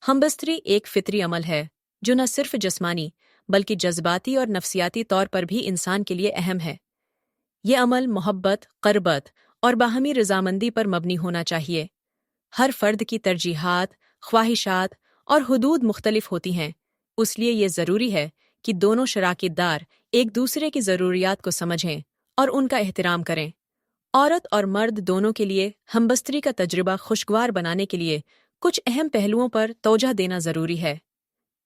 हमबस्तरी एक फितरी अमल है जो न सिर्फ जिस्मानी बल्कि जज्बाती और नफ्सियाती तौर पर भी इंसान के लिए अहम है। ये अमल मोहब्बत, क़रबत और बाहमी रज़ामंदी पर मबनी होना चाहिए। हर फ़र्द की तरजीहात, ख्वाहिशात और हुदूद मुख्तलिफ होती हैं, इसलिए ये ज़रूरी है कि दोनों शराकितदार एक दूसरे की ज़रूरियात को समझें और उनका एहतराम करें। औरत और मर्द दोनों के लिए हमबस्तरी का तजुर्बा खुशगवार बनाने के लिए कुछ अहम पहलुओं पर तवज्जो देना ज़रूरी है।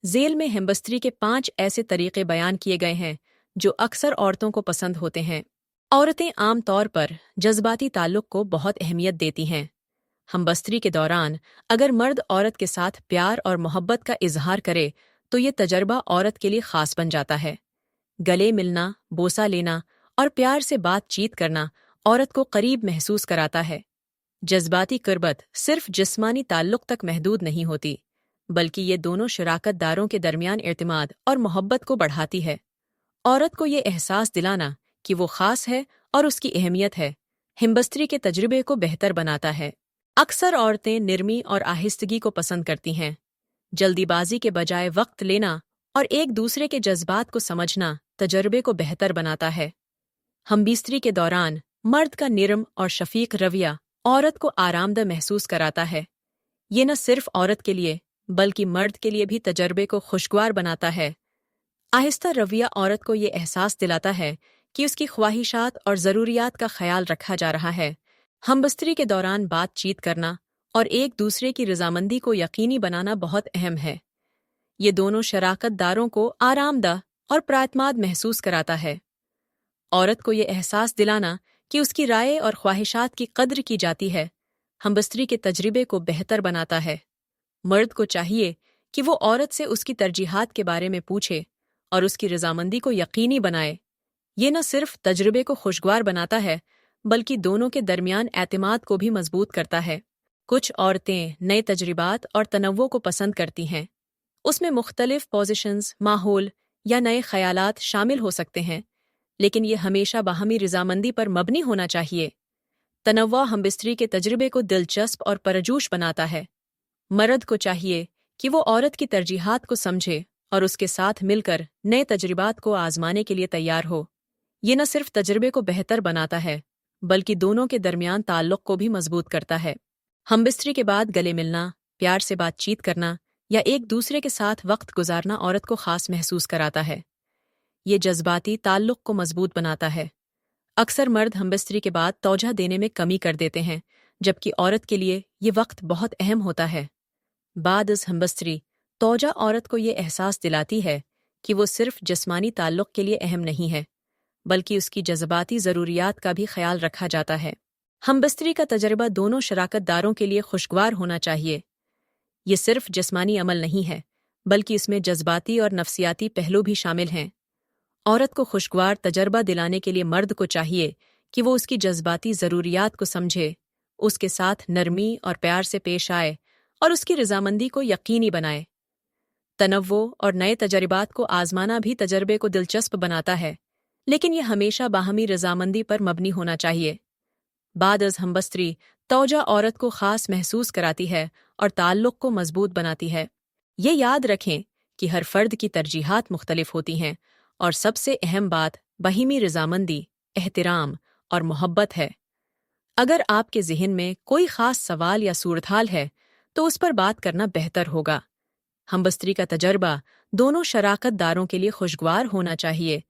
ज़ेल में हमबस्तरी के 5 ऐसे तरीक़े बयान किए गए हैं जो अक्सर औरतों को पसंद होते हैं। औरतें आम तौर पर जज्बाती ताल्लुक़ को बहुत अहमियत देती हैं। हमबस्तरी के दौरान अगर मर्द औरत के साथ प्यार और मोहब्बत का इजहार करे तो ये तजर्बा औरत के लिए ख़ास बन जाता है। गले मिलना, बोसा लेना और प्यार से बातचीत करना औरत को करीब महसूस कराता है। जज्बाती क़रबत सिर्फ जिस्मानी ताल्लुक़ तक महदूद नहीं होती, बल्कि ये दोनों शराकतदारों के दरमियान एतमाद और मोहब्बत को बढ़ाती है। औरत को ये एहसास दिलाना कि वो ख़ास है और उसकी अहमियत है, हमबस्तरी के तजुर्बे को बेहतर बनाता है। अक्सर औरतें निरमी और आहिस्तगी को पसंद करती हैं। जल्दीबाजी के बजाय वक्त लेना और एक दूसरे के जज्बात को समझना तजुर्बे को बेहतर बनाता है। हमबस्तरी के दौरान मर्द का निरम और शफीक रवैया औरत को आरामदह महसूस कराता है। ये न सिर्फ औरत के लिए बल्कि मर्द के लिए भी तजुर्बे को खुशगवार बनाता है। आहिस्ता रवैया औरत को ये एहसास दिलाता है कि उसकी ख्वाहिशात और ज़रूरियात का ख्याल रखा जा रहा है। हमबस्तरी के दौरान बातचीत करना और एक दूसरे की रज़ामंदी को यकीनी बनाना बहुत अहम है। ये दोनों शराकतदारों को आरामदह और प्रातमाद महसूस कराता है। औरत को ये एहसास दिलाना कि उसकी राय और ख्वाहिशात की कद्र की जाती है, हमबस्तरी के तजर्बे को बेहतर बनाता है। मर्द को चाहिए कि वो औरत से उसकी तरजीहात के बारे में पूछे और उसकी रज़ामंदी को यकीनी बनाए। ये न सिर्फ तजर्बे को खुशगवार बनाता है, बल्कि दोनों के दरमियान एतमाद को भी मजबूत करता है। कुछ औरतें नए तजर्बात और तनव्वुं को पसंद करती हैं। उसमें मुख्तलिफ पोजीशंस, माहौल या नए ख्यालात शामिल हो सकते हैं, लेकिन ये हमेशा बाहमी रज़ामंदी पर मबनी होना चाहिए। तनव्वुं हमबस्तरी के तजुर्बे को दिलचस्प और परजोश बनाता है। मर्द को चाहिए कि वो औरत की तरजीहात को समझे और उसके साथ मिलकर नए तजुर्बात को आजमाने के लिए तैयार हो। ये न सिर्फ तजुर्बे को बेहतर बनाता है, बल्कि दोनों के दरमियान ताल्लुक़ को भी मजबूत करता है। हमबस्तरी के बाद गले मिलना, प्यार से बातचीत करना या एक दूसरे के साथ वक्त गुजारना औरत को ख़ास महसूस कराता है। ये जज्बाती ताल्लुक़ को मजबूत बनाता है। अक्सर मर्द हमबस्तरी के बाद तवज्जो देने में कमी कर देते हैं, जबकि औरत के लिए ये वक्त बहुत अहम होता है। बाद इस हमबस्तरी तवज्जो औरत को ये एहसास दिलाती है कि वो सिर्फ जिस्मानी ताल्लुक़ के लिए अहम नहीं है, बल्कि उसकी जज्बाती ज़रूरियात का भी ख्याल रखा जाता है। हमबस्तरी का तजर्बा दोनों शराकतदारों के लिए खुशगवार होना चाहिए। ये सिर्फ जिस्मानी अमल नहीं है, बल्कि इसमें जज्बाती और नफ्सियाती पहलू भी शामिल हैं। औरत को खुशगवार तजर्बा दिलाने के लिए मर्द को चाहिए कि वो उसकी जज्बाती ज़रूरियात को समझे, उसके साथ नरमी और प्यार से पेश आए और उसकी रज़ामंदी को यकीनी बनाए। तनव्वुं और नए तजर्बात को आजमाना भी तजर्बे को दिलचस्प बनाता है, लेकिन यह हमेशा बाहमी रज़ामंदी पर मबनी होना चाहिए। बाद अज़ हमबस्तरी तवज्जो औरत को ख़ास महसूस कराती है और ताल्लुक़ को मजबूत बनाती है। ये याद रखें कि हर फ़र्द की तरजीहात मुख्तलिफ होती हैं और सबसे अहम बात बाहमी रज़ामंदी, एहतराम और मोहब्बत है। अगर आपके ज़हन में कोई ख़ास सवाल या सूरत-हाल है, तो उस पर बात करना बेहतर होगा। हमबस्तरी का तजर्बा दोनों शराकतदारों के लिए खुशगवार होना चाहिए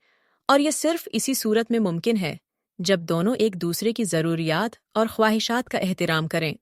और यह सिर्फ इसी सूरत में मुमकिन है जब दोनों एक दूसरे की ज़रूरियात और ख्वाहिशात का एहतराम करें।